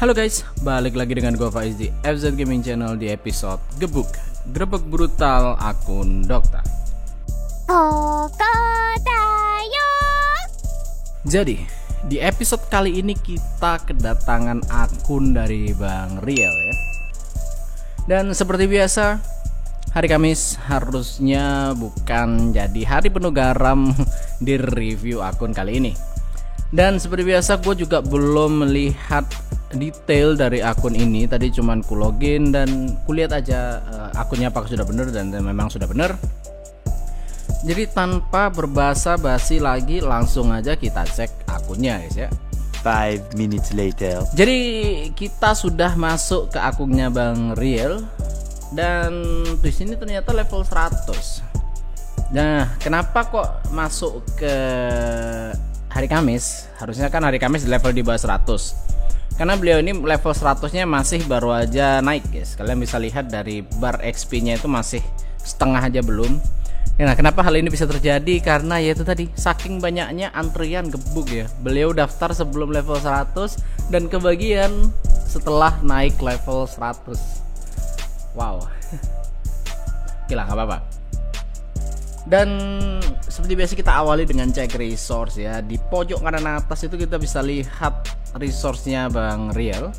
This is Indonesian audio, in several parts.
Halo guys, balik lagi dengan gue Faiz di FZ Gaming Channel di episode Gebuk Grebek Brutal akun Dokta. Jadi, di episode kali ini kita kedatangan akun dari Bang Riel ya. Dan seperti biasa, hari Kamis harusnya bukan jadi hari penuh garam di review akun kali ini. Dan seperti biasa gue juga belum melihat detail dari akun ini. Tadi cuman ku login dan kulihat aja akunnya apakah sudah benar, dan memang sudah benar. Jadi tanpa berbasa basi lagi, langsung aja kita cek akunnya guys ya. 5 minutes later. Jadi kita sudah masuk ke akunnya Bang Riel, dan di sini ternyata level 100. Nah, kenapa kok masuk ke hari Kamis? Harusnya kan hari Kamis level di bawah 100. Karena beliau ini level 100-nya masih baru aja naik guys. Kalian bisa lihat dari bar XP-nya itu masih setengah aja belum. Nah, kenapa hal ini bisa terjadi? Karena yaitu tadi, saking banyaknya antrian gebuk ya. Beliau daftar sebelum level 100 dan kebagian setelah naik level 100. Wow. Gila, gak apa-apa. Dan seperti biasa kita awali dengan cek resource ya. Di pojok kanan atas itu kita bisa lihat resource-nya Bang Riel.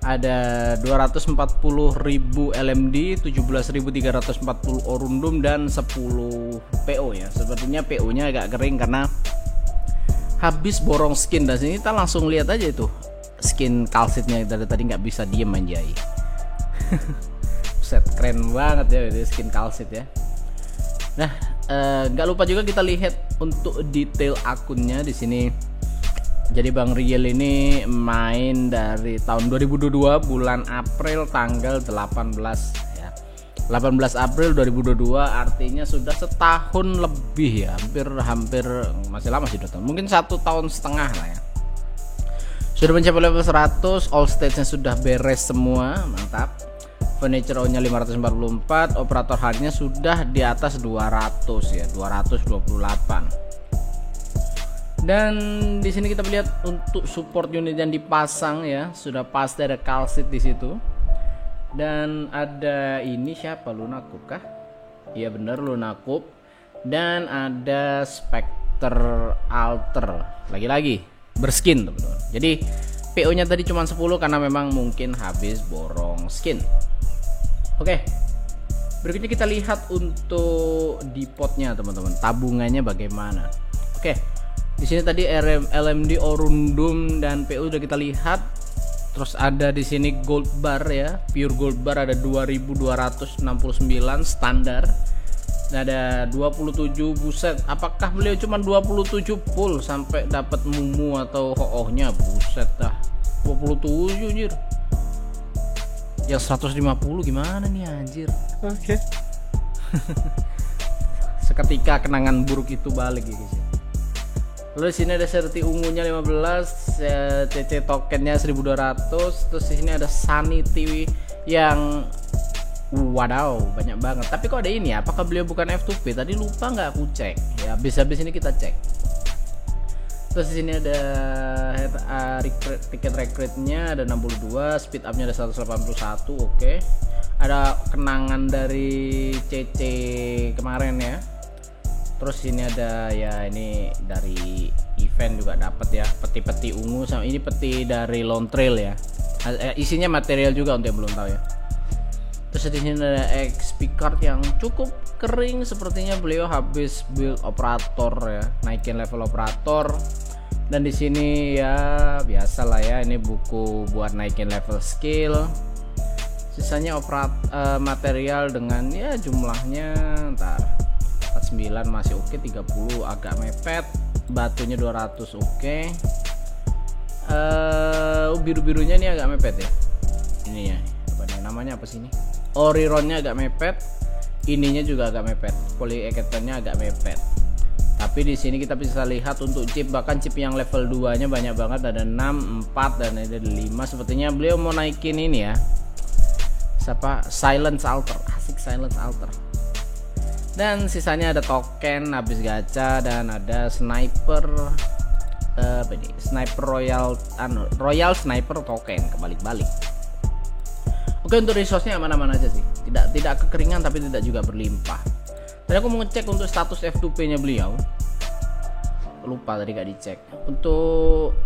Ada 240.000 LMD, 17.340 orundum, dan 10 PO ya. Sepertinya PO-nya agak kering karena habis borong skin. Dan sini kita langsung lihat aja itu skin kalsitnya, dari tadi nggak bisa diem anjay. Set keren banget ya itu skin kalsit ya. Nah, nggak lupa juga kita lihat untuk detail akunnya di sini. Jadi Bang Riel ini main dari tahun 2022 bulan April tanggal 18 ya. 18 April 2022, artinya sudah setahun lebih ya. Hampir masih lama sih, 2 tahun. Mungkin 1 tahun setengah lah ya. Sudah mencapai level 100, all stage-nya sudah beres semua, mantap. Furniture on-nya 544, operator hard-nya sudah di atas 200 ya, 228. Dan di sini kita lihat untuk support unit yang dipasang ya, sudah pasti ada kalsit di situ. Dan ada ini siapa, Lunakup kah? Iya bener, Lunakup. Dan ada Spectre Alter. Lagi-lagi berskin teman-teman. Jadi PO-nya tadi cuma 10 karena memang mungkin habis borong skin. Oke. Berikutnya kita lihat untuk depotnya teman-teman. Tabungannya bagaimana? Oke. Di sini tadi LMD, orundum, dan PO udah kita lihat. Terus ada di sini gold bar ya, pure gold bar ada 2269 standar. Nah, ada 27, buset. Apakah beliau cuma 27 full sampai dapat mumu atau hoohnya? Buset dah. 27 anjir. Yang 150 gimana nih anjir? Oke. Seketika kenangan buruk itu balik ya guys. Lalu sini ada serti ungunya 15, CC tokennya 1200. Terus di sini ada Sanity yang wadaw, banyak banget. Tapi kok ada ini ya? Apakah beliau bukan F2P? Tadi lupa nggak aku cek. Ya, habis ini kita cek. Terus di sini ada tiket recruitnya ada 62, speed upnya ada 181, oke. Ada kenangan dari CC kemarin ya. Terus ini ada ya, ini dari event juga dapat ya, peti-peti ungu sama ini peti dari Lone Trail ya. Isinya material juga untuk yang belum tahu ya. Terus di sini ada XP card yang cukup kering, sepertinya beliau habis build operator ya, naikin level operator. Dan di sini ya biasa lah ya, ini buku buat naikin level skill. Sisanya material dengan ya jumlahnya ntar 49 masih oke, 30 agak mepet, batunya 200 oke. Biru-birunya ini agak mepet ya. Ini ya, apa nih namanya, apa sih ini? Orironnya agak mepet, ininya juga agak mepet, polyekatonnya agak mepet. Tapi di sini kita bisa lihat untuk chip, bahkan chip yang level 2-nya banyak banget, ada 6, 4 dan ada 5. Sepertinya beliau mau naikin ini ya. Siapa? Silence Alter. Asik, Silence Alter. Dan sisanya ada token habis gacha, dan ada sniper Sniper Royal Sniper Token kebalik-balik. Oke, untuk resource-nya aman-aman aja sih, tidak kekeringan tapi tidak juga berlimpah. Tadi aku mau ngecek untuk status F2P nya beliau, lupa tadi gak dicek. Untuk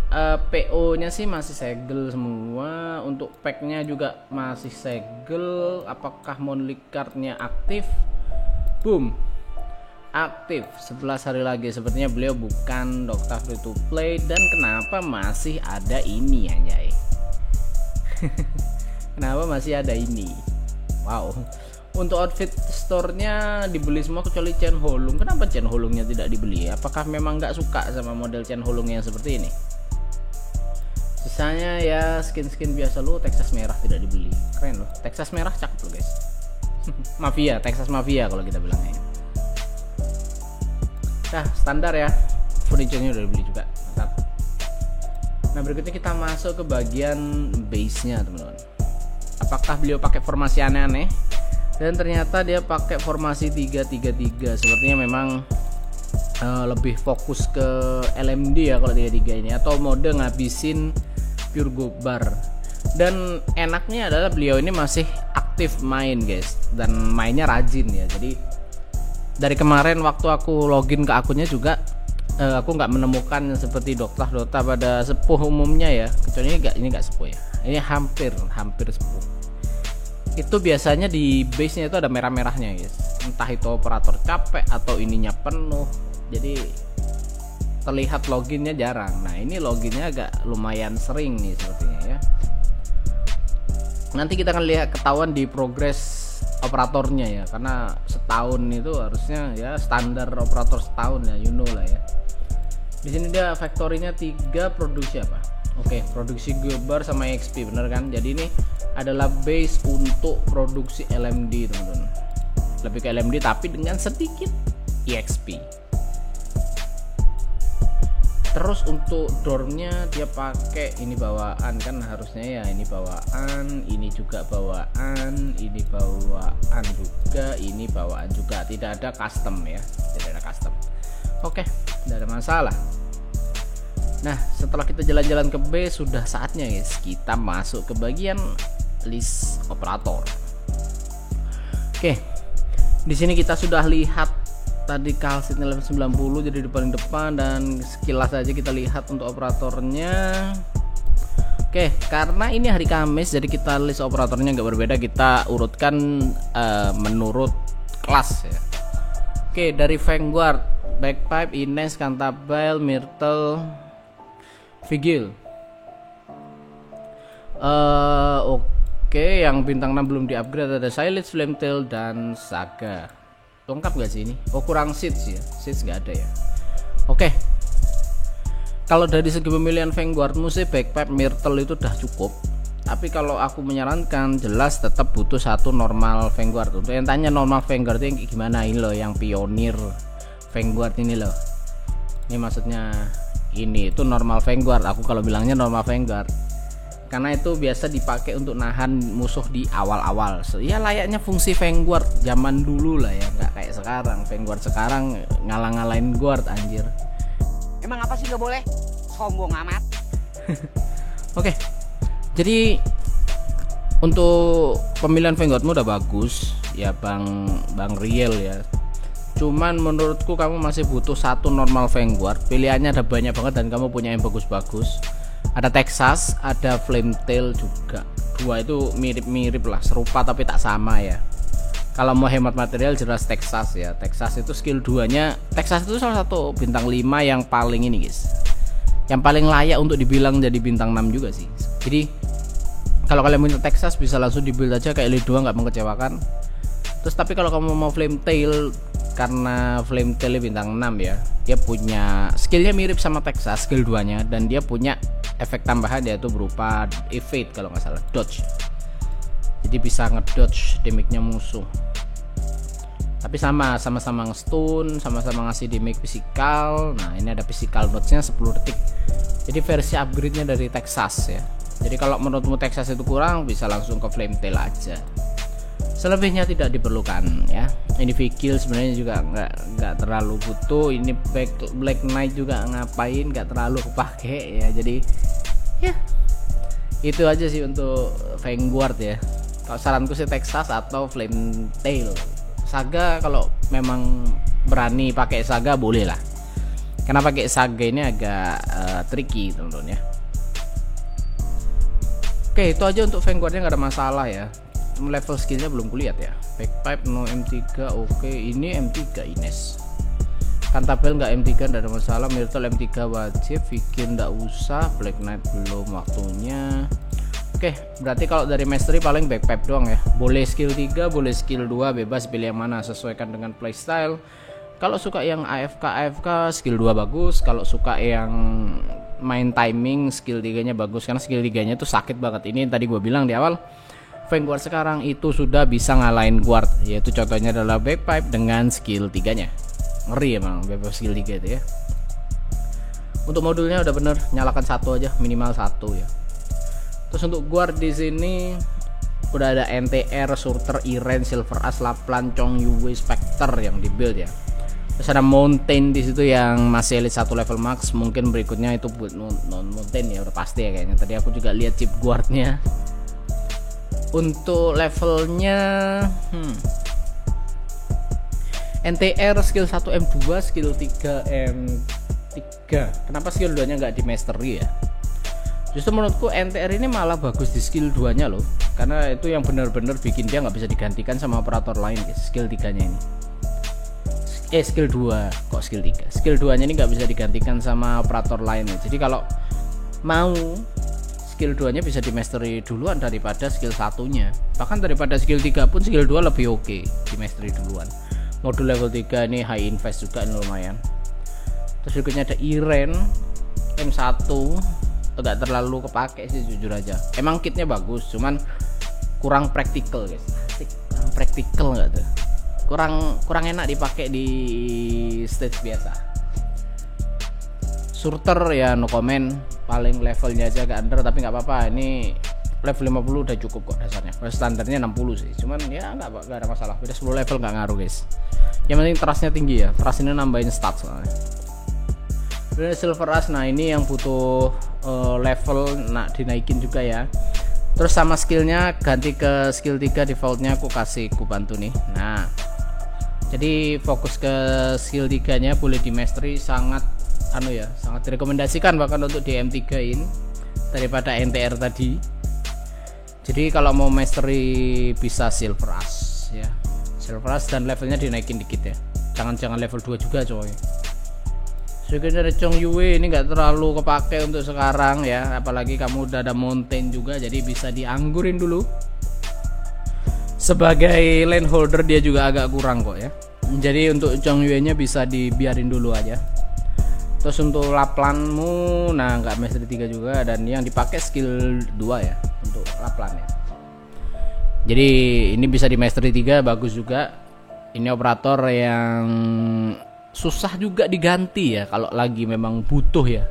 PO nya sih masih segel semua, untuk pack-nya juga masih segel. Apakah monthly card-nya aktif? Boom, aktif 11 hari lagi. Sepertinya beliau bukan Dokta free to play. Dan kenapa masih ada ini anjay? Kenapa masih ada ini? Wow. Untuk outfit store-nya dibeli semua kecuali Chen Holung. Kenapa Chen Holungnya tidak dibeli? Apakah memang nggak suka sama model Chen Holung yang seperti ini? Sisanya ya skin-skin biasa lo. Texas merah tidak dibeli. Keren loh. Texas merah cakep loh guys. Mafia, Texas Mafia kalau kita bilangnya. Nah, standar ya. Furniture-nya udah dibeli juga. Mantap. Nah, berikutnya kita masuk ke bagian base-nya, teman-teman. Apakah beliau pakai formasi aneh-aneh? Dan ternyata dia pakai formasi 3-3-3. Sepertinya memang lebih fokus ke LMD ya kalau 3-3 ini, atau mode ngabisin pure gobar. Dan enaknya adalah beliau ini masih aktif main guys, dan mainnya rajin ya. Jadi dari kemarin waktu aku login ke akunnya juga aku nggak menemukan seperti Dota pada sepuh umumnya ya, kecuali ini nggak sepuh ya, ini hampir sepuh. Itu biasanya di base nya itu ada merah-merahnya guys, entah itu operator capek atau ininya penuh, jadi terlihat loginnya jarang. Nah, ini loginnya agak lumayan sering nih sepertinya ya. Nanti kita akan lihat ketahuan di progres operatornya ya, karena setahun itu harusnya ya standar operator setahun ya, you know lah ya. Di sini dia factory-nya 3, produksi apa? Oke, produksi gobar sama XP, bener kan? Jadi ini adalah base untuk produksi LMD, teman-teman. Lebih ke LMD tapi dengan sedikit EXP. Terus untuk dormnya dia pakai ini bawaan kan, harusnya ya ini bawaan, ini juga bawaan, ini bawaan juga, ini bawaan juga. Tidak ada custom ya, tidak ada custom. Oke, tidak ada masalah. Nah, setelah kita jalan-jalan ke base, sudah saatnya guys kita masuk ke bagian list operator. Oke, di sini kita sudah lihat tadi kalsit level 90 jadi di paling depan, dan sekilas aja kita lihat untuk operatornya. Oke, karena ini hari Kamis jadi kita list operatornya nggak berbeda, kita urutkan menurut kelas ya. Oke, dari Vanguard, Bagpipe, Ines, Cantabile, Myrtle, Vigil. Oke, yang bintang 6 belum di-upgrade ada Silence, Flametail, dan Saga. Lengkap gak sih ini? Oh, kurang seeds ya. Seeds gak ada ya. Oke. Kalau dari segi pemilihan Vanguardmu sih Bagpipe, Myrtle itu udah cukup. Tapi kalau aku menyarankan, jelas tetap butuh satu normal Vanguard. Untuk yang tanya normal Vanguard yang gimana, ini loh yang pionir Vanguard ini loh. Ini maksudnya ini itu normal Vanguard. Aku kalau bilangnya normal Vanguard karena itu biasa dipakai untuk nahan musuh di awal-awal. Ya layaknya fungsi Vanguard zaman dulu lah ya, nggak kayak sekarang. Vanguard sekarang ngalang-ngalain guard anjir. Emang apa sih nggak boleh? Sombong amat. Oke, jadi untuk pemilihan Vanguardmu udah bagus ya Bang Riel ya. Cuman menurutku kamu masih butuh satu normal Vanguard. Pilihannya ada banyak banget dan kamu punya yang bagus-bagus. Ada Texas, ada Flametail juga. Dua itu mirip-mirip lah, serupa tapi tak sama ya. Kalau mau hemat material jelas Texas ya. Texas itu skill 2-nya. Texas itu salah satu bintang 5 yang paling ini guys, yang paling layak untuk dibilang jadi bintang 6 juga sih. Jadi kalau kalian punya Texas bisa langsung dibuild aja kayak L2, nggak mengecewakan. Terus tapi kalau kamu mau Flametail, karena Flametail bintang 6 ya, dia punya skillnya mirip sama Texas skill 2 nya, dan dia punya efek tambahan yaitu berupa evade kalau nggak salah, dodge. Jadi bisa ngedodge damage-nya musuh. Tapi sama-sama nge-stun, sama-sama ngasih damage physical. Nah, ini ada physical dodge-nya 10 detik. Jadi versi upgrade-nya dari Texas ya. Jadi kalau menurutmu Texas itu kurang, bisa langsung ke Flametail aja. Selebihnya tidak diperlukan ya. Ini Vigil sebenarnya juga nggak terlalu butuh. Ini Black Knight juga ngapain, nggak terlalu kepake ya. Jadi ya itu aja sih untuk Vanguard ya. Kalau saranku sih Texas atau Flame Tail. Saga kalau memang berani pakai Saga boleh lah. Karena pakai Saga ini agak tricky teman-teman ya. Oke, itu aja untuk Vanguardnya, nggak ada masalah ya. Level skillnya belum kulihat ya. Backpipe no M3, oke. Ini M3 Ines. Cantabile nggak M3, nggak ada masalah. Myrtle M3 wajib. Vigil nggak usah. Black Knight belum waktunya. Oke, berarti kalau dari mastery paling backpipe doang ya. Boleh skill 3, boleh skill 2, bebas pilih yang mana, sesuaikan dengan playstyle. Kalau suka yang AFK skill 2 bagus. Kalau suka yang main timing, skill 3-nya bagus. Karena skill 3-nya tuh sakit banget. Ini yang tadi gue bilang di awal, Vanguard sekarang itu sudah bisa ngalahin guard, yaitu contohnya adalah backpipe dengan skill 3-nya. Ngeri emang backpipe skill 3 itu ya. Untuk modulnya udah bener, nyalakan satu aja, minimal satu ya. Terus untuk guard di sini udah ada NTR, Surter, Iren, Silver As, Laplan, Chong Yue, Spectre yang di build ya. Terus ada Mountain di situ yang masih elite 1 level max. Mungkin berikutnya itu buat non Mountain ya, udah pasti ya kayaknya. Tadi aku juga lihat chip guardnya. Untuk levelnya NTR skill 1 M2, skill 3 M3. Kenapa skill 2 nya nggak di mastery ya? Justru menurutku NTR ini malah bagus di skill 2 nya loh. Karena itu yang benar-benar bikin dia nggak bisa digantikan sama operator lain guys. Skill 3 nya ini skill 2, kok skill 3, skill 2 nya ini nggak bisa digantikan sama operator lain ya. Jadi kalau mau skill 2 nya bisa di mastery duluan daripada skill 1 nya. Bahkan daripada skill 3 pun skill 2 lebih oke di mastery duluan. Modul level 3 ini high invest juga ini lumayan. Terus berikutnya ada Iren M1, agak terlalu kepake sih jujur aja. Emang kitnya bagus, cuman kurang praktikal guys. Asik, kurang praktikal nggak tuh? Kurang enak dipakai di stage biasa. Surter ya no comment, paling levelnya aja agak under tapi nggak apa-apa. Ini level 50 udah cukup kok dasarnya. Standarnya 60 sih, cuman ya nggak ada masalah. Beda 10 level nggak ngaruh guys. Yang penting trustnya tinggi ya. Trust ini nambahin stats soalnya. Kemudian Silver As, nah ini yang butuh level dinaikin juga ya. Terus sama skillnya ganti ke skill 3 defaultnya aku bantu nih. Nah jadi fokus ke skill 3 nya boleh di mastery, sangat sangat direkomendasikan bahkan untuk di M3in daripada NTR tadi. Jadi kalau mau mastery bisa Silver As ya. Silver As dan levelnya dinaikin dikit ya. Jangan level 2 juga coy. Sekian dari Chong Yue ini nggak terlalu kepake untuk sekarang ya, apalagi kamu udah ada Mountain juga, jadi bisa dianggurin dulu. Sebagai lane holder dia juga agak kurang kok ya. Jadi untuk Chong Yue nya bisa dibiarin dulu aja. Terus untuk Laplanmu, nah nggak mastery 3 juga, dan yang dipakai skill 2 ya untuk Laplan ya. Jadi ini bisa di mastery 3 bagus juga. Ini operator yang susah juga diganti ya kalau lagi memang butuh ya.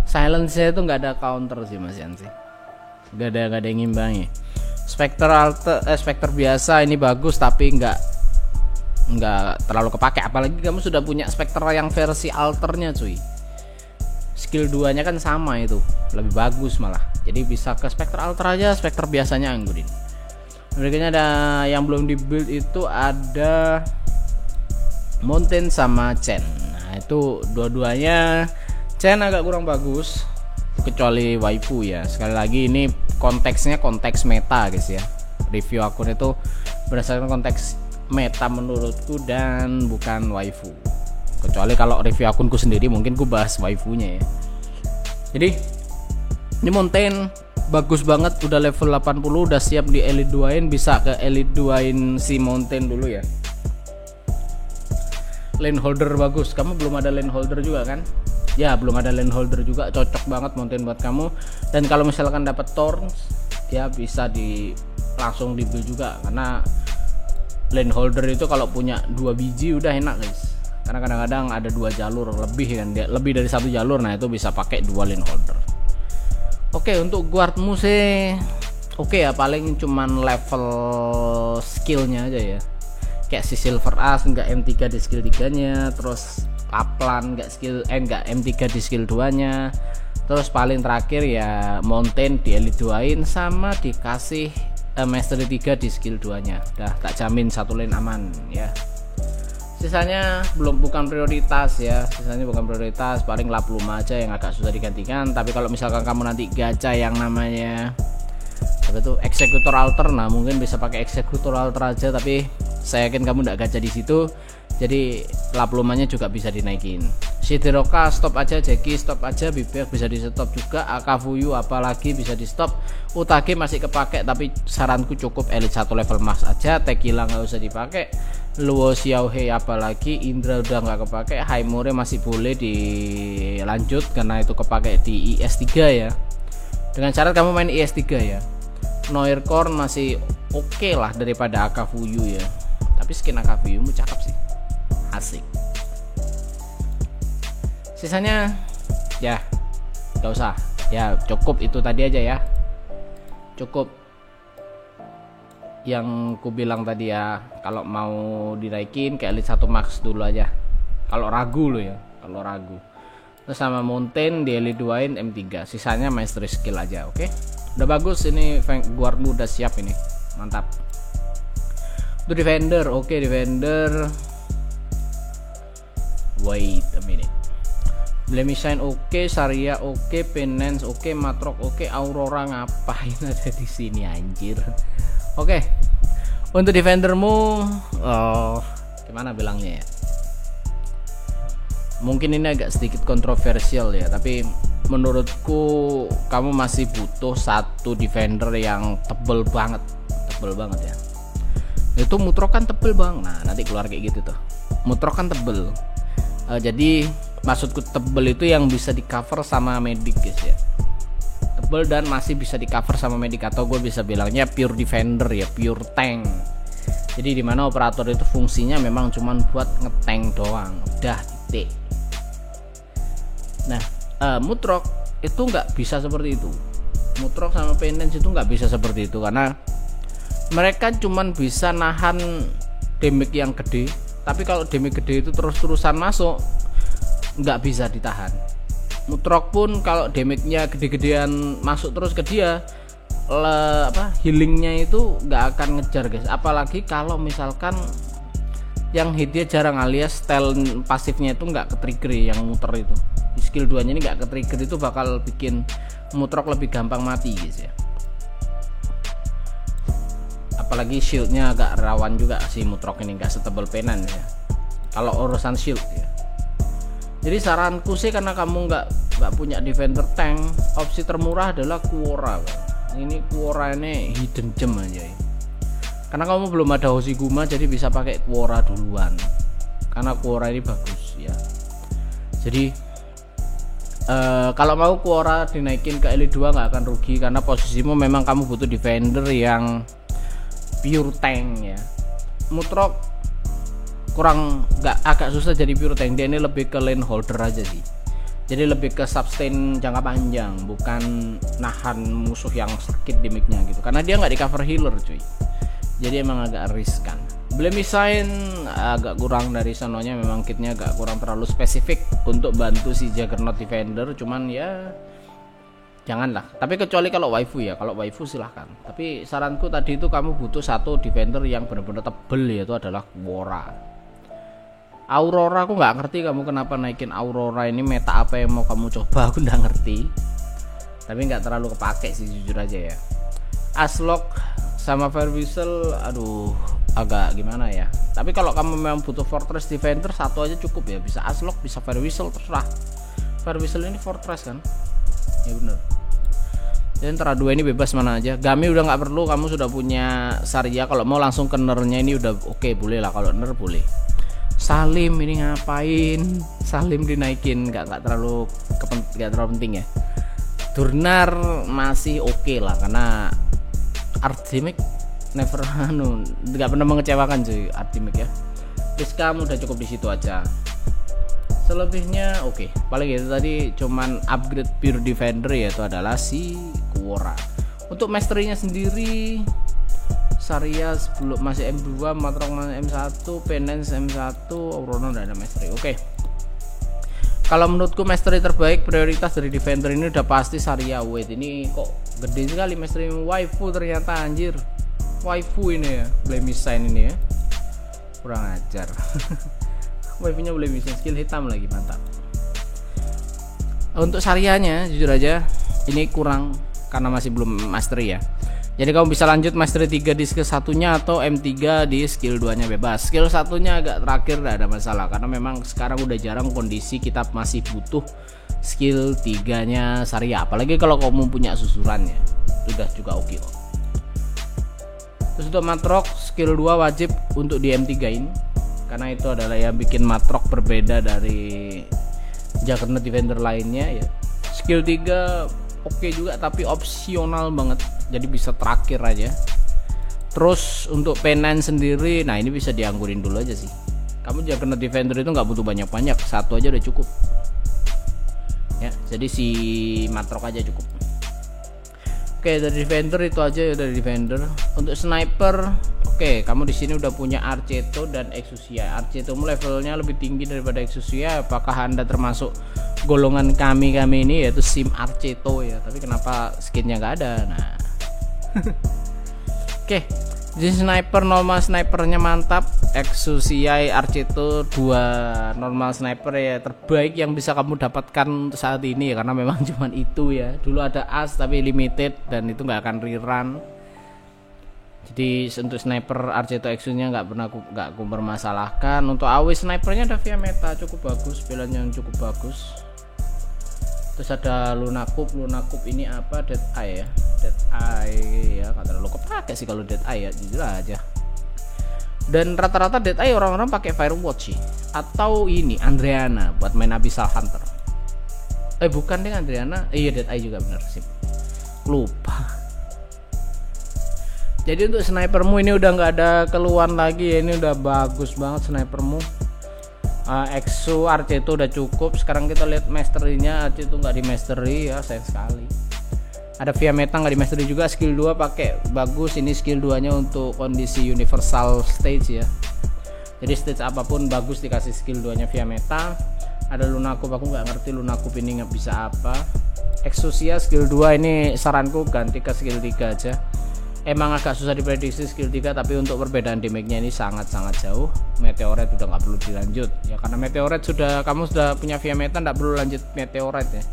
Silence-nya itu nggak ada counter sih Mas Yansi. Nggak ada yang ngimbangi. Spectre biasa ini bagus tapi nggak terlalu kepake, apalagi kamu sudah punya Spectre yang versi alternya cuy. Skill 2 nya kan sama, itu lebih bagus malah. Jadi bisa ke Spectre alter aja, Spectre biasanya anggurin. Berikutnya ada yang belum dibuild, itu ada Mountain sama Chen. Nah itu dua-duanya Chen agak kurang bagus kecuali waifu ya. Sekali lagi ini konteksnya konteks meta guys ya. Review akun itu berdasarkan konteks meta menurutku dan bukan waifu. Kecuali kalau review akunku sendiri mungkin ku bahas waifunya ya. Jadi ini Mountain bagus banget, udah level 80, udah siap di elite 2in, bisa ke elite 2in si Mountain dulu ya. Lane holder bagus, kamu belum ada lane holder juga kan? Ya belum ada lane holder juga, cocok banget Mountain buat kamu. Dan kalau misalkan dapat Thorns ya bisa langsung di build juga, karena lane holder itu kalau punya 2 biji udah enak guys. Karena kadang-kadang ada 2 jalur lebih kan, lebih dari 1 jalur, nah itu bisa pakai 2 lane holder. Oke, untuk guardmu sih oke ya, paling cuman level skillnya aja ya, kayak si Silver As nggak M3 di skill 3 nya, terus Kaplan nggak M3 di skill 2 nya, terus paling terakhir ya Mountain di Elite 2in sama dikasih Mastery 3 di skill 2 nya. Udah tak jamin satu lane aman ya. Sisanya bukan prioritas ya, paling lap luma aja yang agak susah digantikan. Tapi kalau misalkan kamu nanti gacha yang namanya apa tuh eksekutor alter, nah mungkin bisa pakai eksekutor alter aja, tapi saya yakin kamu nggak gacha di situ, jadi lap lumanya juga bisa dinaikin. Shideroka stop aja, Jackie stop aja, Bibek bisa di stop juga, Akafuyu apalagi bisa di stop, Utage masih kepake tapi saranku cukup Elite 1 level max aja, Tequila nggak usah dipakai, Luo Xiaohei apalagi, Indra udah nggak kepake, Haimore masih boleh dilanjut karena itu kepake di IS3 ya, dengan syarat kamu main IS3 ya. Noircorn masih oke lah daripada Akafuyu ya, tapi skin Akafuyu mu cakep sih, asik. Sisanya ya gak usah ya, cukup itu tadi aja ya, cukup yang ku bilang tadi ya. Kalau mau dinaikin ke Elite 1 max dulu aja kalau ragu lo ya, kalau ragu. Terus sama Mountain di Elite 2in M3, sisanya mastery skill aja. Oke, udah bagus ini, guardmu udah siap ini, mantap. Untuk defender, oke defender, wait a minute. Blemishine oke, Saria oke, Penance oke, Matrok oke, Aurora ngapain ada di sini anjir. Oke. Untuk defendermu, gimana bilangnya ya? Mungkin ini agak sedikit kontroversial ya, tapi menurutku kamu masih butuh satu defender yang tebel banget ya. Itu Mutrok kan tebel bang, nah nanti keluar kayak gitu tuh. Mutrok kan tebel. Jadi maksudku tebel itu yang bisa di cover sama medic guys ya, tebel dan masih bisa di cover sama medic, atau gue bisa bilangnya pure defender ya, pure tank. Jadi dimana operator itu fungsinya memang cuman buat ngetank doang, udah titik. Nah Mutrok itu nggak bisa seperti itu, Mutrok sama Penance itu nggak bisa seperti itu, karena mereka cuman bisa nahan damage yang gede. Tapi kalau damage gede itu terus-terusan masuk, nggak bisa ditahan. Mutrok pun kalau damage-nya gede-gedean masuk terus ke dia, healingnya itu nggak akan ngejar guys. Apalagi kalau misalkan yang hit dia jarang, alias style pasifnya itu nggak ke-trigger, yang muter itu di skill 2 nya ini nggak ke-trigger, itu bakal bikin Mutrok lebih gampang mati guys ya. Apalagi shieldnya agak rawan juga si Mutrok ini, nggak setebal Penance ya kalau urusan shield ya. Jadi saranku sih, karena kamu nggak punya defender tank, opsi termurah adalah Quora kan. Ini Quora ini hidden gem aja ya. Karena kamu belum ada Hoshiguma, jadi bisa pakai Quora duluan, karena Quora ini bagus ya. Jadi kalau mau Quora dinaikin ke Elite 2 nggak akan rugi, karena posisimu memang kamu butuh defender yang pure tank ya. Mutrok kurang, agak susah jadi pure tank, dia ini lebih ke lane holder aja sih. Jadi lebih ke sustain jangka panjang, bukan nahan musuh yang sakit damage-nya gitu, karena dia nggak di cover healer cuy. Jadi emang agak riskan. Blemishine agak kurang dari sononya, memang kitnya agak kurang terlalu spesifik untuk bantu si Juggernaut defender, cuman ya janganlah. Tapi kecuali kalau waifu ya, kalau waifu silahkan. Tapi saranku tadi itu kamu butuh satu defender yang benar-benar tebel, yaitu adalah Quora. Aurora aku nggak ngerti kamu kenapa naikin Aurora ini, meta apa yang mau kamu coba aku nggak ngerti. Tapi nggak terlalu kepake sih jujur aja ya. Aslock sama Fire Whistle, aduh agak gimana ya. Tapi kalau kamu memang butuh Fortress defender satu aja cukup ya, bisa Aslock bisa Fire Whistle, terserah. Fire Whistle ini Fortress kan, ya bener. Dan antara dua ini bebas mana aja. Gami udah nggak perlu, kamu sudah punya Saria. Kalau mau langsung ke nernya ini udah oke, boleh lah, kalau ner boleh. Salim ini ngapain? Salim dinaikin nggak terlalu penting ya. Durnar masih oke lah, karena Artemic never nggak pernah mengecewakan cuy Artemic ya. Priskam udah cukup di situ aja. Selebihnya oke. Paling itu tadi cuman upgrade pure defender, yaitu adalah si Quora. Untuk mastery-nya sendiri Saria sebelum masih M2, Matrok masih M1, Penance M1, Aurora udah ada mastery. Oke. Kalau menurutku mastery terbaik prioritas dari defender ini udah pasti Saria. Wait, ini kok gede sekali mastery waifu ternyata, anjir. Waifu ini ya, Blemisign ini ya. Kurang ajar. Waifunya Blemisign, skill hitam lagi, mantap. Untuk Sarianya jujur aja ini kurang karena masih belum mastery ya. Jadi kamu bisa lanjut mastery 3 di skill satunya atau M3 di skill 2 nya bebas. Skill satunya agak terakhir gak ada masalah karena memang sekarang udah jarang kondisi kita masih butuh skill 3 nya Saria. Apalagi kalau kamu punya susurannya, udah juga oke kok. Terus untuk Matrok skill 2 wajib untuk di M3-in karena itu adalah yang bikin Matrok berbeda dari Juggernaut Defender lainnya ya. Skill 3 oke juga tapi opsional banget, jadi bisa terakhir aja. Terus untuk Penance sendiri, nah ini bisa dianggurin dulu aja sih. Kamu Juggernaut Defender itu nggak butuh banyak-banyak, satu aja udah cukup ya, jadi si Matrok aja cukup. Oke, dari Defender itu aja ya, dari Defender. Untuk Sniper, oke, kamu di sini udah punya Arceto dan Exusia. Arceto levelnya lebih tinggi daripada Exusia. Apakah Anda termasuk golongan kami ini yaitu Sim Arceto ya? Tapi kenapa skinnya nggak ada? Nah, oke, jadi Sniper normal, snipernya mantap. Exusia Arceto 2 normal sniper ya terbaik yang bisa kamu dapatkan saat ini ya, karena memang cuman itu ya. Dulu ada As tapi limited dan itu nggak akan rerun. Jadi untuk sniper Arceto Exunya nggak pernah aku bermasalahkan. Untuk AW snipernya ada Viameta cukup bagus, pilihan yang cukup bagus. Terus ada Lunacup ini apa, Dead Eye ya, Dead Eye ya, nggak terlalu kepake sih kalau Dead Eye ya, jujur aja. Dan rata-rata Dead Eye orang-orang pakai Firewatch sih, atau ini Andreana buat main Abyssal Hunter. Bukan deh Andreana, iya Dead Eye juga bener sih, lupa. Jadi untuk snipermu ini udah nggak ada keluhan lagi ya, ini udah bagus banget snipermu. Exo Arceto udah cukup. Sekarang kita lihat mastery-nya, Arceto nggak di mastery ya, sayang sekali. Ada Viameta nggak di mastery juga, skill 2 pakai bagus. Ini skill 2 nya untuk kondisi universal stage ya, jadi stage apapun bagus dikasih skill 2 nya Viameta. Ada Lunacup, aku nggak ngerti Lunacup ini nggak bisa apa. Exosia skill 2 ini saranku ganti ke skill 3 aja. Emang agak susah diprediksi skill 3, tapi untuk perbedaan damage-nya ini sangat-sangat jauh. Meteorite udah nggak perlu dilanjut ya, karena Meteorite kamu sudah punya Viameta, nggak perlu lanjut Meteorite ya.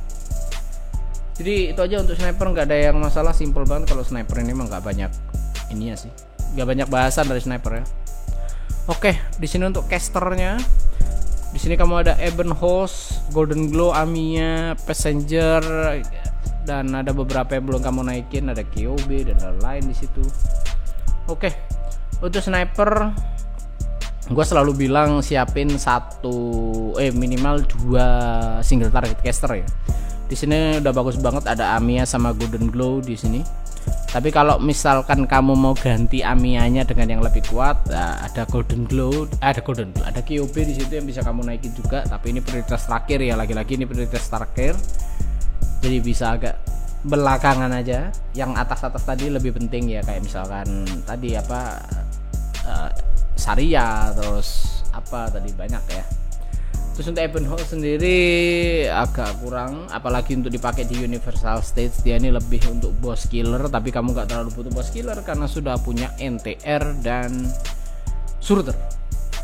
Jadi itu aja untuk sniper, nggak ada yang masalah, simple banget. Kalau sniper ini emang nggak banyak ininya sih, nggak banyak bahasan dari sniper ya. Oke, di sini untuk casternya, di sini kamu ada Ebon Host, Golden Glow, Amiya, Passenger, dan ada beberapa yang belum kamu naikin, ada KOB dan lain-lain di situ. Oke, untuk sniper, gue selalu bilang siapin minimal 2 single target caster ya. Di sini udah bagus banget, ada Amiya sama Golden Glow di sini. Tapi kalau misalkan kamu mau ganti Amiyanya dengan yang lebih kuat, ada Golden Glow, ada KOB di situ yang bisa kamu naikin juga. Tapi ini prioritas terakhir ya, lagi-lagi ini prioritas terakhir. Jadi bisa agak belakangan aja. Yang atas-atas tadi lebih penting ya, kayak misalkan tadi apa Saria, terus apa tadi banyak ya. Terus untuk Ebon Host sendiri agak kurang, apalagi untuk dipakai di Universal Stage. Dia ini lebih untuk boss killer, tapi kamu nggak terlalu butuh boss killer karena sudah punya NTR dan Surter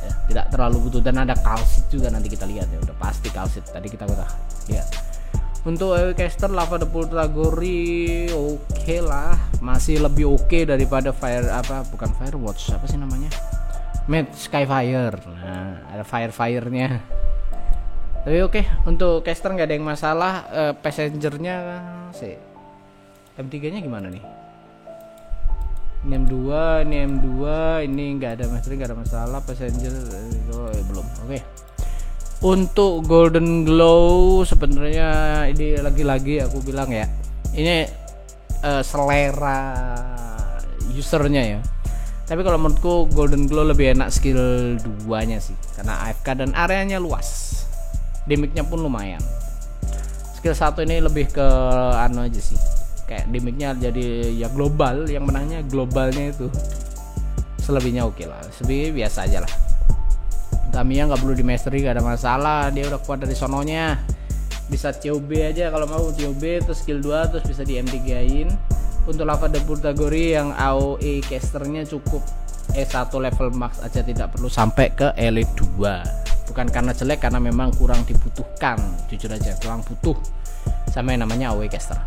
ya, tidak terlalu butuh. Dan ada Calcit juga, nanti kita lihat ya, udah pasti Calcit, tadi kita udah lihat. Untuk caster Lava the Purgatory oke lah, masih lebih oke daripada Firewatch, apa sih namanya, Skyfire. Nah, ada Firefire-nya. Tapi oke, untuk caster nggak ada yang masalah. Passengernya sih, M3 nya gimana nih? Ini M2, ini nggak ada masalah, nggak ada masalah. Passenger belum. Oke. Untuk Golden Glow sebenarnya ini lagi-lagi aku bilang ya, ini selera usernya ya. Tapi kalau menurutku Golden Glow lebih enak skill 2-nya sih, karena AFK dan areanya luas, damage-nya pun lumayan. Skill 1 ini lebih ke aja sih, kayak dimiknya jadi ya global, yang menangnya globalnya itu. Selebihnya oke lah, selebihnya biasa aja lah. Tamiya nggak perlu di mastery, gak ada masalah, dia udah kuat dari sononya. Bisa COB aja kalau mau, COB terus skill 2 terus bisa di M3-in. Untuk Lava dan Purtagori yang AOE casternya cukup E1 level max aja, tidak perlu sampai ke Elite 2. Bukan karena jelek, karena memang kurang dibutuhkan, jujur aja kurang butuh sama yang namanya AOE caster.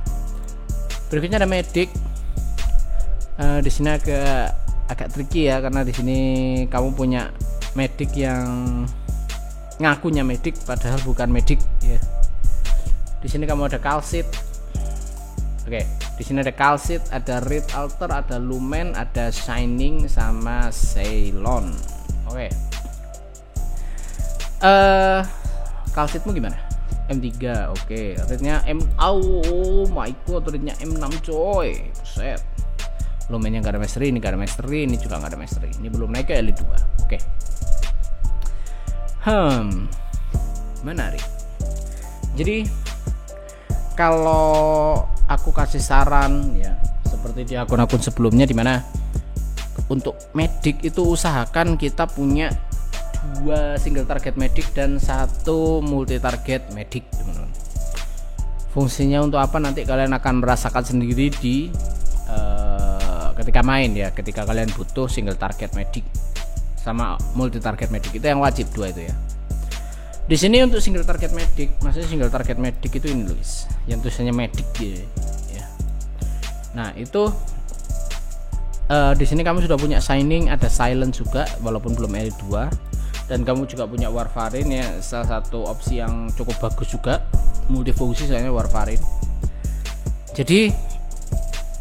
Berikutnya ada medic. Di sini agak tricky ya, karena di sini kamu punya medic yang ngakunya medic padahal bukan medic ya. Di sini kamu ada Calcit. Oke, di sini ada Calcit, ada Red Alter, ada Lumen, ada Shining sama Ceylon. Oke. Calcitmu gimana? M3. Oke, rate-nya oh my god, rate-nya M6 coy. Buset. Lumennya enggak ada mastery, ini enggak ada mastery, ini juga enggak ada mastery. Ini belum naik ke Elite 2. Oke. Menarik. Jadi kalau aku kasih saran ya, seperti di akun-akun sebelumnya, dimana untuk medic itu usahakan kita punya 2 single target medic dan 1 multi target medic, teman-teman. Fungsinya untuk apa nanti kalian akan merasakan sendiri di ketika main ya, ketika kalian butuh single target medic sama multi target medic, itu yang wajib 2 itu ya. Di sini untuk single target medic, maksudnya single target medic itu ini Luis, yang tulisannya medic gitu ya. Nah itu di sini kamu sudah punya Shining, ada Silent juga walaupun belum Elite 2, dan kamu juga punya Warfarin ya, salah satu opsi yang cukup bagus juga, multifungsi soalnya Warfarin. Jadi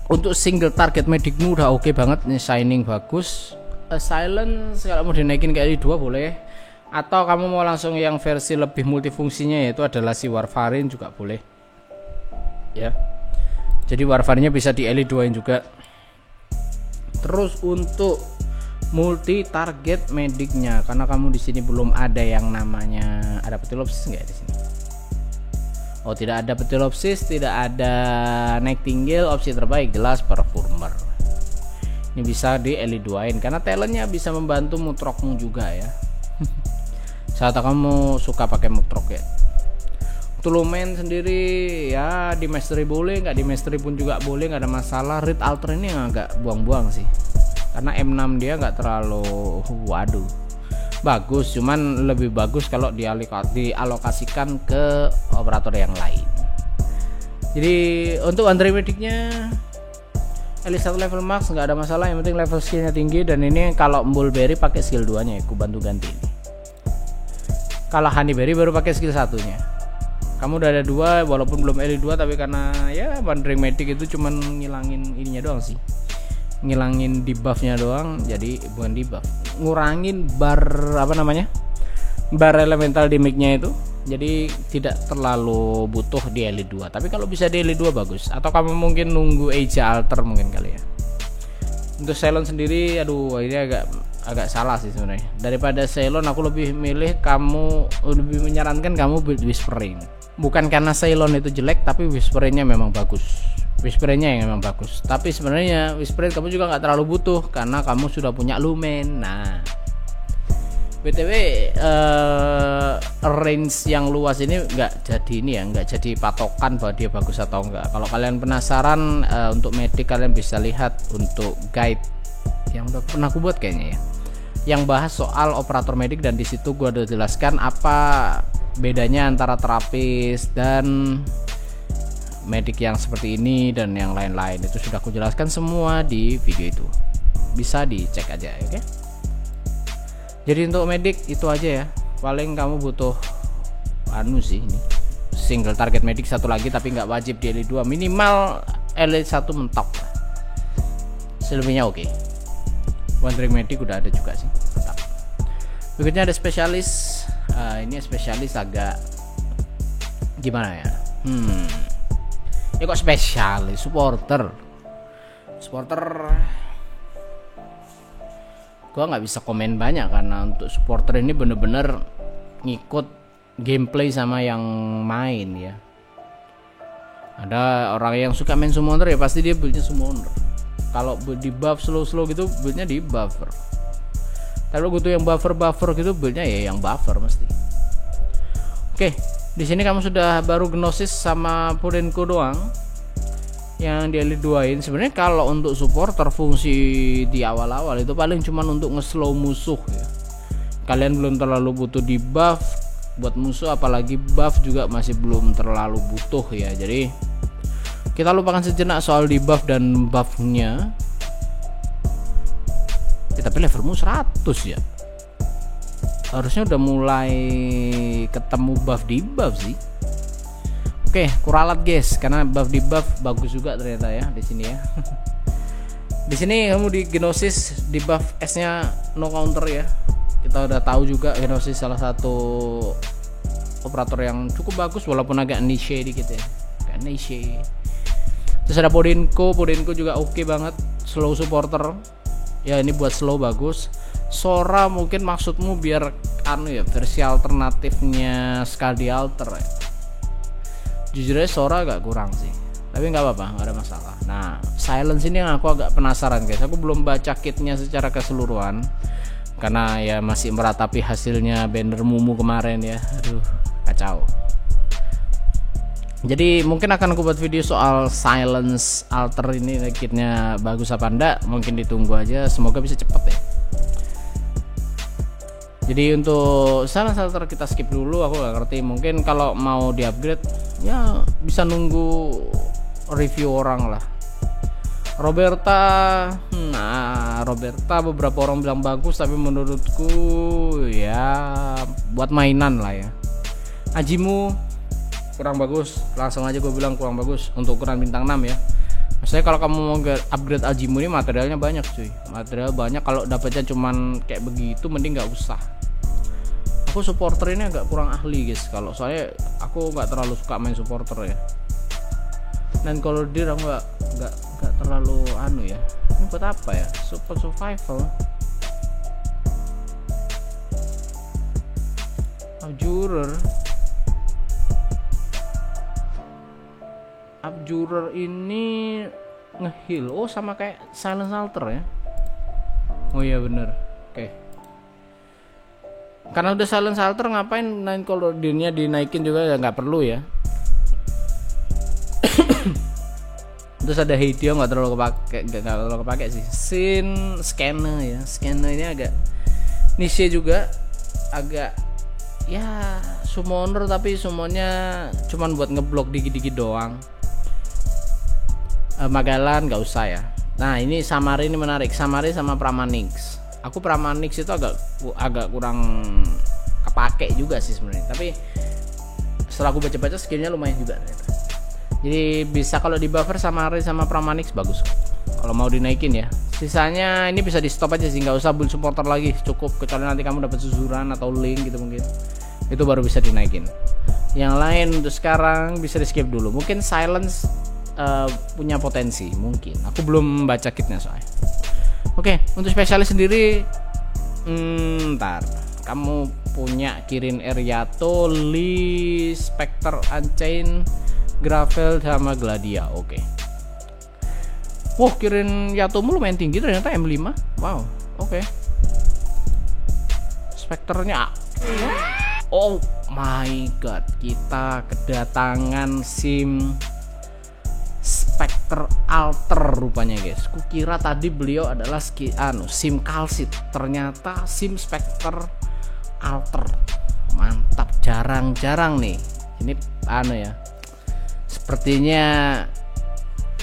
untuk single target medicmu udah oke banget nih, Shining bagus, Silent kalau mau dinaikin ke Elite 2 boleh, atau kamu mau langsung yang versi lebih multifungsinya yaitu adalah si Warfarin juga boleh ya. Jadi Warfarinnya bisa di Elite 2 juga. Terus untuk multi target medicnya, karena kamu di sini belum ada yang namanya, ada Petilopsis nggak di sini? Oh tidak ada Petilopsis, tidak ada Nightingale, opsi terbaik jelas Performer. Ini bisa di Elite 2-in karena talentnya bisa membantu mutrokmu juga ya. Saat kamu suka pakai mutrok ya. Untuk Lumen sendiri ya di mastery boleh, nggak di mastery pun juga boleh, nggak ada masalah. Red Alter ini yang agak buang-buang sih, karena M6 dia nggak terlalu waduh bagus, cuman lebih bagus kalau dialokasikan ke operator yang lain. Jadi untuk Andre medicnya Elite 1 level max nggak ada masalah, yang penting level skillnya tinggi. Dan ini kalau Bullberry pakai skill 2 nya ya, aku bantu ganti ini. Kalau Honeyberry baru pakai skill 1 nya. Kamu udah ada 2 walaupun belum Elite 2, tapi karena ya Wandering Medic itu cuman ngilangin ininya doang sih, ngilangin debuffnya doang. Jadi bukan debuff, ngurangin bar apa namanya, bar elemental damage-nya itu. Jadi tidak terlalu butuh di Elite 2, tapi kalau bisa di Elite 2 bagus. Atau kamu mungkin nunggu Eja Alter mungkin kali ya. Untuk Ceylon sendiri aduh ini agak salah sih sebenarnya. Daripada Ceylon aku lebih menyarankan kamu build Whispering. Bukan karena Ceylon itu jelek, tapi Whispering-nya memang bagus. Whispering-nya yang memang bagus. Tapi sebenarnya Whispering kamu juga nggak terlalu butuh karena kamu sudah punya Lumen. Nah, BTW range yang luas ini nggak jadi patokan bahwa dia bagus atau enggak. Kalau kalian penasaran untuk medic, kalian bisa lihat untuk guide yang udah pernah aku buat kayaknya ya, yang bahas soal operator medic, dan di situ gua udah jelaskan apa bedanya antara terapis dan medic yang seperti ini dan yang lain-lain. Itu sudah aku jelaskan semua di video itu, bisa dicek aja ya, oke? Jadi untuk medic itu aja ya, paling kamu butuh sih ini single target medic satu lagi, tapi nggak wajib di Elite 2, minimal Elite 1 mentok, selebihnya oke. Wandering medic udah ada juga sih, mantap. Berikutnya ada spesialis. Ini spesialis agak gimana ya, ya kok spesialis, supporter gua nggak bisa komen banyak karena untuk supporter ini bener-bener ngikut gameplay sama yang main ya. Ada orang yang suka main summoner ya pasti dia buildnya summoner. Kalau di buff slow gitu buildnya di buffer. Kalau gue tuh yang buffer gitu buildnya ya yang buffer mesti. Oke, di sini kamu sudah baru Gnosis sama Podenco doang yang di elite 2-in. Sebenarnya kalau untuk supporter fungsi di awal-awal itu paling cuman untuk nge-slow musuh ya. Kalian belum terlalu butuh di buff buat musuh, apalagi buff juga masih belum terlalu butuh ya. Jadi kita lupakan sejenak soal di buff dan buffnya. Tapi levelmu 100 ya, harusnya udah mulai ketemu buff di buff sih. Oke, kuralat guys, karena buff di buff bagus juga ternyata ya di sini ya. Di sini kamu di Gnosis di buff S-nya no counter ya. Kita udah tahu juga Gnosis salah satu operator yang cukup bagus walaupun agak niche dikit ya. Agak niche. Terus ada Podenco juga oke banget, slow supporter. Ya ini buat slow bagus. Sora mungkin maksudmu biar ya versi alternatifnya Skadi Alter ya. Jujur aja Sora agak kurang sih, tapi nggak apa-apa, nggak ada masalah. Nah, Silence ini yang aku agak penasaran guys. Aku belum baca kitnya secara keseluruhan karena ya masih meratapi hasilnya banner Mumu kemarin ya. Aduh, kacau. Jadi mungkin akan aku buat video soal Silence Alter ini kitnya bagus apa enggak, mungkin ditunggu aja, semoga bisa cepet ya. Jadi untuk Silence Alter kita skip dulu, aku gak ngerti, mungkin kalau mau di upgrade ya bisa nunggu review orang lah. Roberta beberapa orang bilang bagus, tapi menurutku ya buat mainan lah ya. Ajimu kurang bagus, langsung aja gue bilang kurang bagus untuk ukuran bintang 6 ya. Maksudnya kalau kamu mau upgrade Ajimu ini materialnya banyak cuy, material banyak. Kalau dapatnya cuman kayak begitu mending nggak usah. Aku supporter ini agak kurang ahli guys, kalau soalnya aku nggak terlalu suka main supporter ya. Dan kalau dia nggak terlalu ya. Ini buat apa ya? Support survival. Abjurer ini ngeheal. Oh sama kayak Silence Alter ya. Oh iya bener. Oke. Karena udah Silence Alter ngapain kalau dunia dinaikin juga ya nggak perlu ya. Terus ada Hideo nggak terlalu kepake sih. Scanner ya. Scanner ini agak niche juga, agak ya summoner tapi summonnya cuman buat ngeblok dikit-dikit doang. Magalan nggak usah ya. Nah ini Samari ini menarik, Samari sama Pramanix. Aku Pramanix itu agak kurang kepake juga sih sebenarnya, tapi setelah aku baca-baca skillnya lumayan juga ternyata. Jadi bisa kalau di buffer Samari sama Pramanix bagus kalau mau dinaikin ya. Sisanya ini bisa di stop aja sih, nggak usah build supporter lagi, cukup kecuali nanti kamu dapat susuran atau link gitu mungkin, itu baru bisa dinaikin. Yang lain untuk sekarang bisa di skip dulu. Mungkin Silence punya potensi, mungkin aku belum baca kitnya soalnya. Oke, untuk spesialis sendiri ntar kamu punya Kirin Eryato, Lee, Spectre Unchained, Gravel sama Gladia. Oke. Wah, Kirin Yatomu lumayan tinggi ternyata M5. Wow, oke. Spectre-nya oh my god, kita kedatangan SIM Spectre Alter rupanya guys. Kukira tadi beliau adalah SIM Kalsit, ternyata SIM Spectre Alter. Mantap, jarang-jarang nih. Ini ya. Sepertinya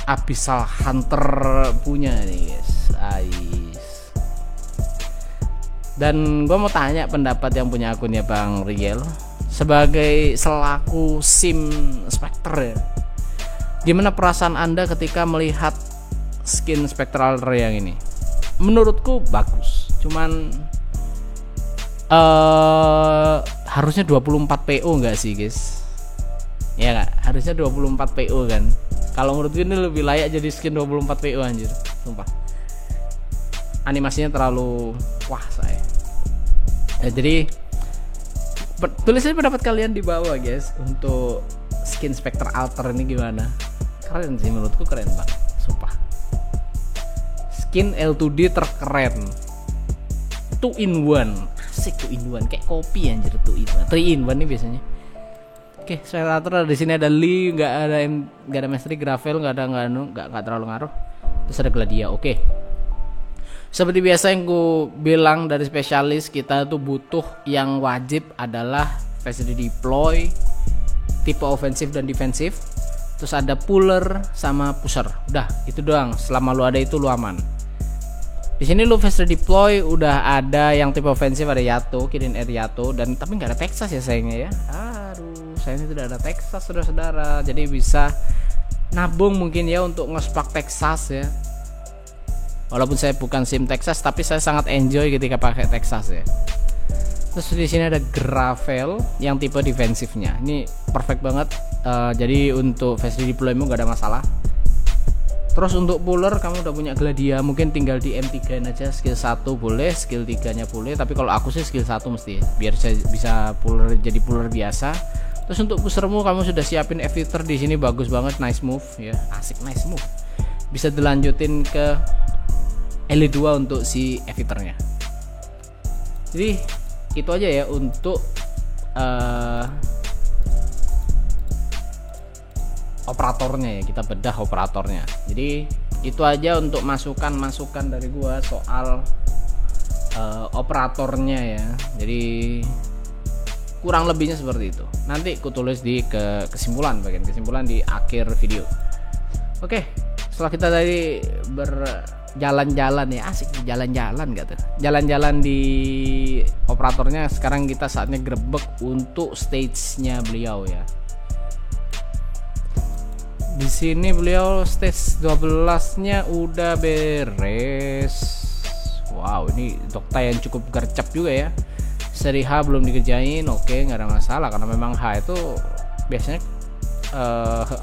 Abyssal Hunter punya nih guys. Dan gue mau tanya pendapat yang punya akunnya Bang Riel sebagai selaku SIM Spectre ya. Gimana perasaan Anda ketika melihat skin Spectral yang ini? Menurutku bagus, cuman harusnya 24 PO enggak sih guys? Ya nggak, harusnya 24 PO kan. Kalau menurutku ini lebih layak jadi skin 24 PO anjir, sumpah. Animasinya terlalu wah saya. Ya, jadi tulis aja pendapat kalian di bawah guys untuk skin Spectre Alter ini gimana? Keren sih, menurutku keren banget, sumpah. Skin L2D terkeren, 2 in 1, asik 2 in 1, kayak kopi anjir, 2 in 1, 3 in 1 nih biasanya. Oke, Spectre Alter di sini ada Lee, nggak ada Mastery, Gravel, nggak terlalu ngaruh. Terus ada Gladia, oke. Seperti biasa yang gue bilang dari spesialis, kita tuh butuh yang wajib adalah fast redeploy, tipe ofensif dan defensif. Terus ada puller sama pusher. Udah, itu doang. Selama lu ada itu lu aman. Di sini lu fast redeploy udah ada yang tipe ofensif, ada Yato, Kirin Air Yato, dan tapi nggak ada Texas ya sayangnya ya. Aduh, sayangnya tidak ada Texas saudara-saudara. Jadi bisa nabung mungkin ya untuk nge-spark Texas ya. Walaupun saya bukan sim Texas, tapi saya sangat enjoy ketika pakai Texas ya. Terus di sini ada Gravel yang tipe defensifnya. Ini perfect banget. Jadi untuk fast redeploymu gak ada masalah. Terus untuk puller kamu udah punya Gladia, mungkin tinggal di M3 aja, skill 1 boleh, skill 3-nya boleh. Tapi kalau aku sih skill 1 mesti, biar saya bisa puller, jadi puller biasa. Terus untuk pushermu kamu sudah siapin Eviter di sini, bagus banget, nice move ya, asik, nice move. Bisa dilanjutin ke L2 untuk si Eviternya. Jadi itu aja ya untuk operatornya ya, kita bedah operatornya. Jadi itu aja untuk masukan dari gua soal operatornya ya. Jadi kurang lebihnya seperti itu. Nanti ku tulis di kesimpulan, bagian kesimpulan di akhir video. Oke, setelah kita tadi jalan-jalan ya, asik jalan-jalan gak tuh, jalan-jalan di operatornya. Sekarang kita saatnya grebek untuk stage-nya beliau ya. Di sini beliau stage 12-nya udah beres. Wow, ini Dokta yang cukup gercep juga ya. Seri H belum dikerjain, oke, nggak ada masalah karena memang H itu biasanya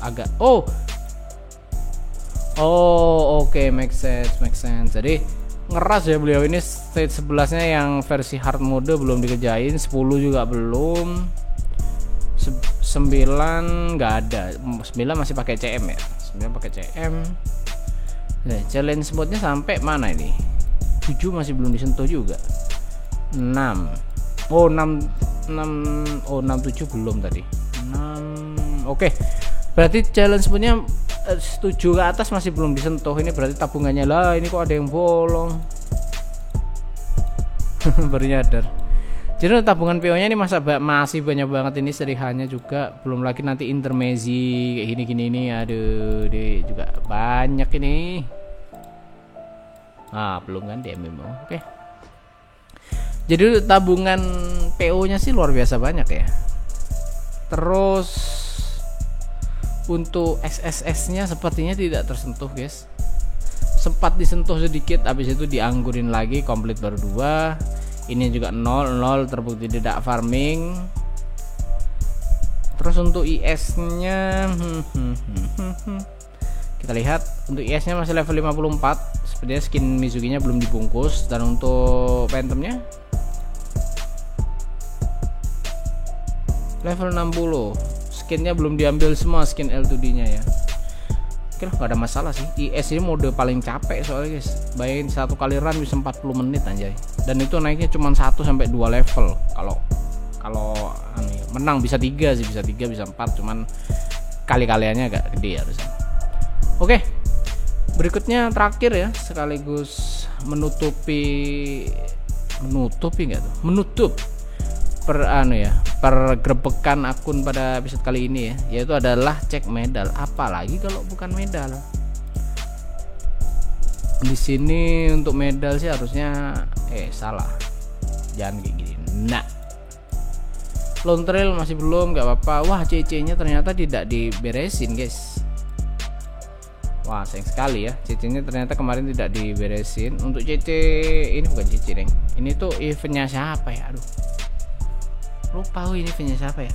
agak oke, make sense. Jadi ngeras ya beliau ini. Stage 11-nya yang versi hard mode belum dikerjain, 10 juga belum, 9 nggak ada, 9 masih pakai CM ya, 9 pakai CM. Nah, challenge mode-nya sampai mana ini? 7 masih belum disentuh juga. 6 7 belum tadi. 6 oke. Berarti challenge mode-nya 7 ke atas masih belum disentuh. Ini berarti tabungannya lah, ini kok ada yang bolong. Baru nyadar. Jadi tabungan PO nya ini masih banyak banget. Ini seri H-nya juga, belum lagi nanti intermezzi kayak gini ini. Aduh, deh juga banyak ini. Belum kan di MMO. Oke. Jadi tabungan PO nya sih luar biasa banyak ya. Terus untuk SSS-nya sepertinya tidak tersentuh, guys. Sempat disentuh sedikit, habis itu dianggurin lagi, komplit baru 2. Ini juga 0 terbukti tidak farming. Terus untuk IS-nya kita lihat untuk IS-nya masih level 54. Sepertinya skin Mizuki-nya belum dibungkus. Dan untuk Phantom-nya level 60. Skinnya belum diambil semua, skin L2D-nya ya. Oke lah, gak ada masalah sih. IS ini mode paling capek soalnya, guys. Bayangin satu kali run bisa 40 menit anjay. Dan itu naiknya cuma 1 sampai 2 level. Kalau menang bisa 3 sih, bisa 3 bisa 4, cuman kali-kaliannya agak gede harusnya. Oke. Berikutnya terakhir ya, sekaligus menutup pergerebekan akun pada episode kali ini ya, yaitu adalah cek medal. Apalagi kalau bukan medal. Di sini untuk medal sih harusnya salah. Jangan kayak gini. Nah. Lone Trail masih belum, nggak apa-apa. Wah, CC-nya ternyata tidak diberesin, guys. Wah, sayang sekali ya. CC-nya ternyata kemarin tidak diberesin. Untuk CC ini bukan CC, Neng. Ini tuh eventnya siapa ya? Aduh. Lupa ini eventnya siapa ya.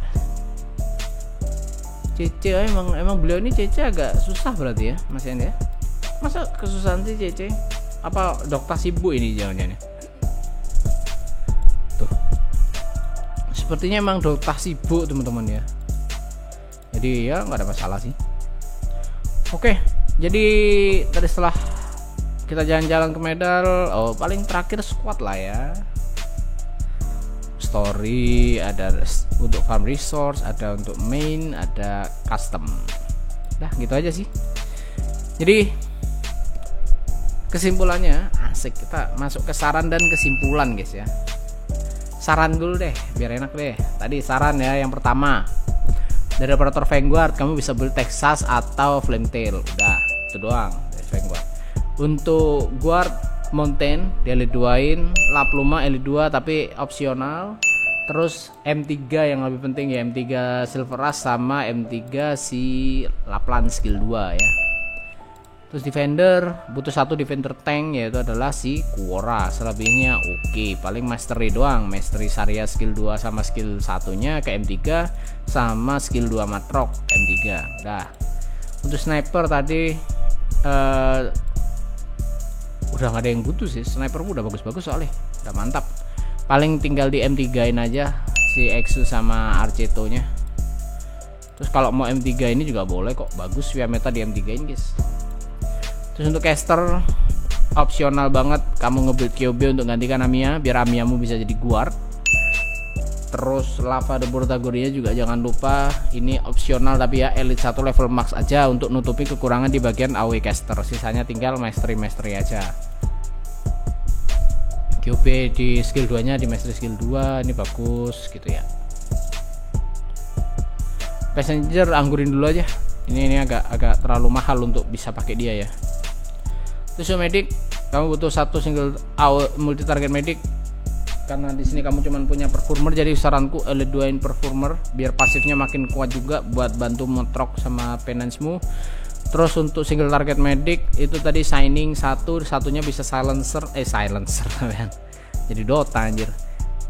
CC emang beliau ini CC agak susah berarti ya, Mas Andi ya. Masa kesusahan sih CC? Apa Dokter sibuk ini jangan-jangan? Tuh. Sepertinya emang Dokter sibuk teman-teman ya. jadi ya nggak ada masalah sih. Oke, jadi tadi setelah kita jalan-jalan ke medal, paling terakhir squad lah ya. Story ada untuk farm resource, ada untuk main, ada custom. Dah gitu aja sih. Jadi kesimpulannya asik, kita masuk ke saran dan kesimpulan guys ya. Saran dulu deh biar enak deh. Tadi saran ya, yang pertama dari operator Vanguard kamu bisa beli Texas atau Flametail, udah itu doang dari Vanguard. Untuk Guard Mountain di L2in, La Pluma L2 tapi opsional. Terus M3 yang lebih penting ya, M3 Silver Rush sama M3 si Laplan skill 2 ya. Terus defender, butuh satu defender tank, yaitu adalah si Quora. Selebihnya oke, paling mastery doang, mastery Saria skill 2 sama skill satunya ke M3 sama skill 2 Matrok M3. Udah. Untuk sniper tadi udah nggak ada yang butuh sih, sniper udah bagus-bagus soalnya, udah mantap. Paling tinggal di M3-in aja si Exu sama Arceto nya. Terus kalau mau M3 ini juga boleh kok, bagus via meta di M3-in guys. Terus untuk caster opsional banget, kamu nge-build Kyobey untuk gantikan Amiya biar Amiyamu bisa jadi guard. Terus Lava de Bortagoria juga jangan lupa, ini opsional tapi ya elite 1 level max aja untuk nutupi kekurangan di bagian AoE caster. Sisanya tinggal mastery aja. Kyobey di skill 2 nya di mastery skill 2 ini bagus gitu ya. Passenger anggurin dulu aja. Ini agak terlalu mahal untuk bisa pakai dia ya. Terus medic, kamu butuh satu single multi target medic karena di sini kamu cuma punya performer, jadi saranku L2in performer biar pasifnya makin kuat juga buat bantu metrok sama penance-mu. Terus untuk single target medic itu tadi shining satunya bisa silencer jadi Dota anjir.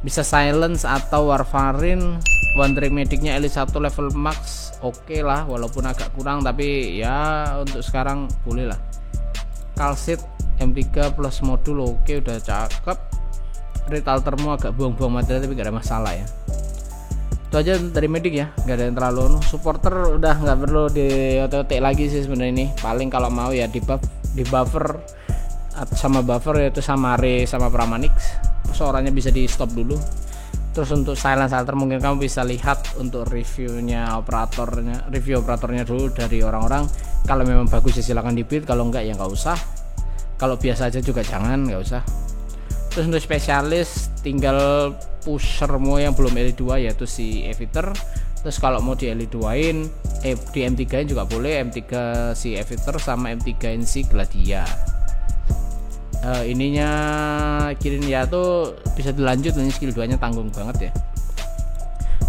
Bisa silence atau warfarin. One track medicnya elite 1 level max oke lah, walaupun agak kurang tapi ya untuk sekarang boleh lah. Calcit M3 plus modul oke, udah cakep. Rate altermu agak buang-buang materi tapi gak ada masalah ya. Itu aja dari medik ya, gak ada yang terlalu supporter udah nggak perlu di OTT lagi sih sebenarnya ini. Paling kalau mau ya di buffer sama buffer, yaitu sama Re sama Pramanix, suaranya bisa di stop dulu. Terus untuk silence alter mungkin kamu bisa lihat untuk review operatornya dulu dari orang-orang. Kalau memang bagus ya silakan di build, kalau enggak ya nggak usah. Kalau biasa aja juga jangan, nggak usah. Terus untuk spesialis tinggal pushermu yang belum L2 yaitu si Eviter. Terus kalau mau di L2-in di M3-in juga boleh, M3 si Eviter sama M3-in si Gladia. Ininya Kirin ya tuh bisa dilanjut, ini skill 2 nya tanggung banget ya.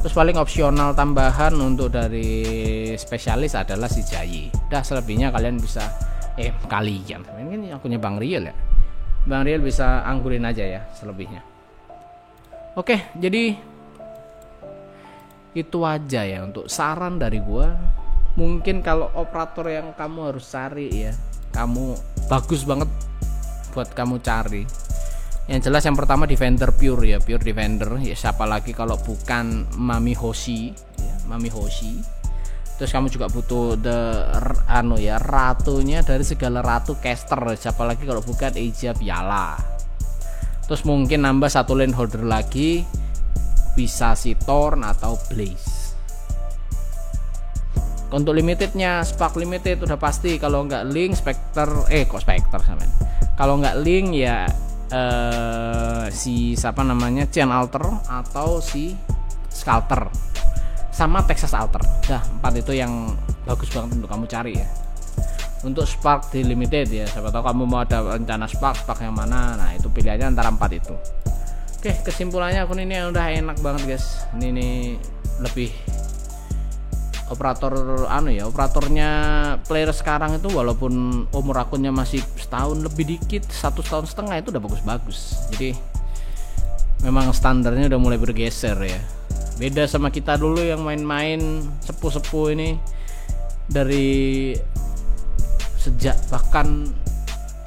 Terus paling opsional tambahan untuk dari spesialis adalah si Jayi. Udah selebihnya kalian bisa ini akunnya Bang Riel ya. Bang Riel bisa anggurin aja ya selebihnya. Oke, jadi itu aja ya untuk saran dari gua. Mungkin kalau operator yang kamu harus cari ya, kamu bagus banget buat kamu cari. Yang jelas yang pertama defender pure ya, pure defender ya, siapa lagi kalau bukan Mami Hoshi ya, Mami Hoshi. Terus kamu juga butuh ratunya dari segala ratu caster, siapa lagi kalau bukan Eija Piala. Terus mungkin nambah satu lane holder lagi, bisa si Thorn atau Blaze. Untuk limitednya Spark limited udah pasti, kalau nggak Link Spectre Spectre kalau nggak Link ya si siapa namanya Chain Alter atau si Sculptor sama Texas Alter. Dah 4 itu yang bagus banget untuk kamu cari ya. Untuk Spark di limited ya, siapa tahu kamu mau ada rencana Spark yang mana, nah itu pilihannya antara 4 itu. Oke, kesimpulannya akun ini udah enak banget guys. Ini lebih operatornya player sekarang itu walaupun umur akunnya masih setahun lebih dikit, 1 tahun setengah itu udah bagus-bagus. Jadi memang standarnya udah mulai bergeser ya. Beda sama kita dulu yang main-main sepuh-sepuh ini, dari sejak bahkan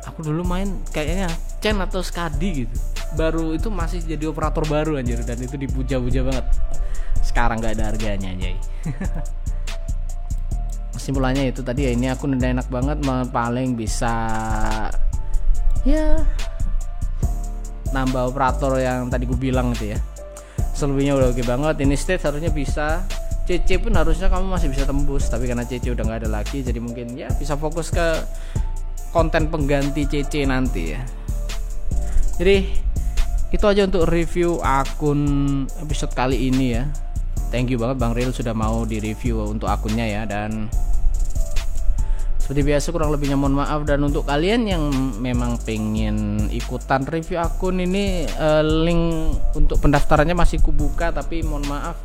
aku dulu main kayaknya Chen atau Skadi gitu, baru itu masih jadi operator baru anjir, dan itu dipuja-puja banget. Sekarang gak ada harganya anjay. kesimpulannya itu tadi ya, ini akun udah enak banget, paling bisa ya nambah operator yang tadi gue bilang gitu ya. Selebihnya udah oke banget. Ini stage harusnya bisa, CC pun harusnya kamu masih bisa tembus, tapi karena CC udah nggak ada lagi, jadi mungkin ya bisa fokus ke konten pengganti CC nanti ya. Jadi itu aja untuk review akun episode kali ini ya. Thank you banget Bang Real sudah mau di review untuk akunnya ya. Dan seperti biasa kurang lebihnya mohon maaf. Dan untuk kalian yang memang pengen ikutan review akun ini, link untuk pendaftarannya masih kubuka, tapi mohon maaf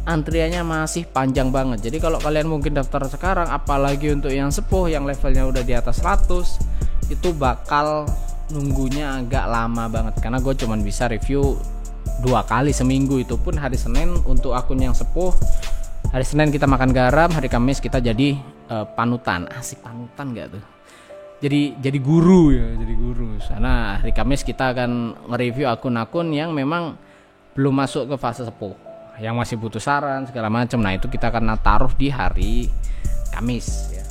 antriannya masih panjang banget. Jadi kalau kalian mungkin daftar sekarang, apalagi untuk yang sepuh yang levelnya udah di atas 100, itu bakal nunggunya agak lama banget, karena gue cuman bisa review 2 kali seminggu, itu pun hari Senin untuk akun yang sepuh. Hari Senin kita makan garam, hari Kamis kita jadi panutan. Asik panutan gak tuh? Jadi guru ya, jadi guru. Karena hari Kamis kita akan nge-review akun-akun yang memang belum masuk ke fase sepuh, yang masih butuh saran segala macam. Nah itu kita akan taruh di hari Kamis ya.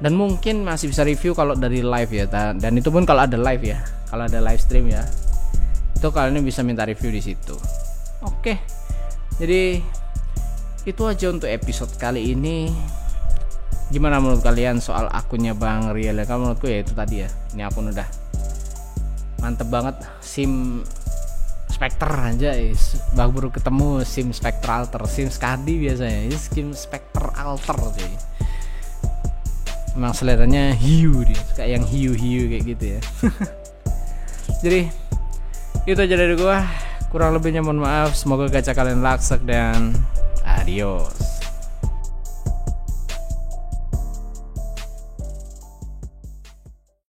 Dan mungkin masih bisa review kalau dari live ya. Dan itu pun kalau ada live ya, kalau ada live stream ya, itu kalian bisa minta review di situ. Oke, jadi itu aja untuk episode kali ini. Gimana menurut kalian soal akunnya Bang Riel? Kalau menurutku ya itu tadi ya, ini akun udah mantep banget. SIM Spectre aja, baru ketemu SIM Spectre Alter, SIM Skadi biasanya, ini SIM Spectre Alter sih. Emang seleranya hiu, dia suka yang hiu-hiu kayak gitu ya. Jadi itu aja dari gua, kurang lebihnya mohon maaf. Semoga gacha kalian laksek dan adios.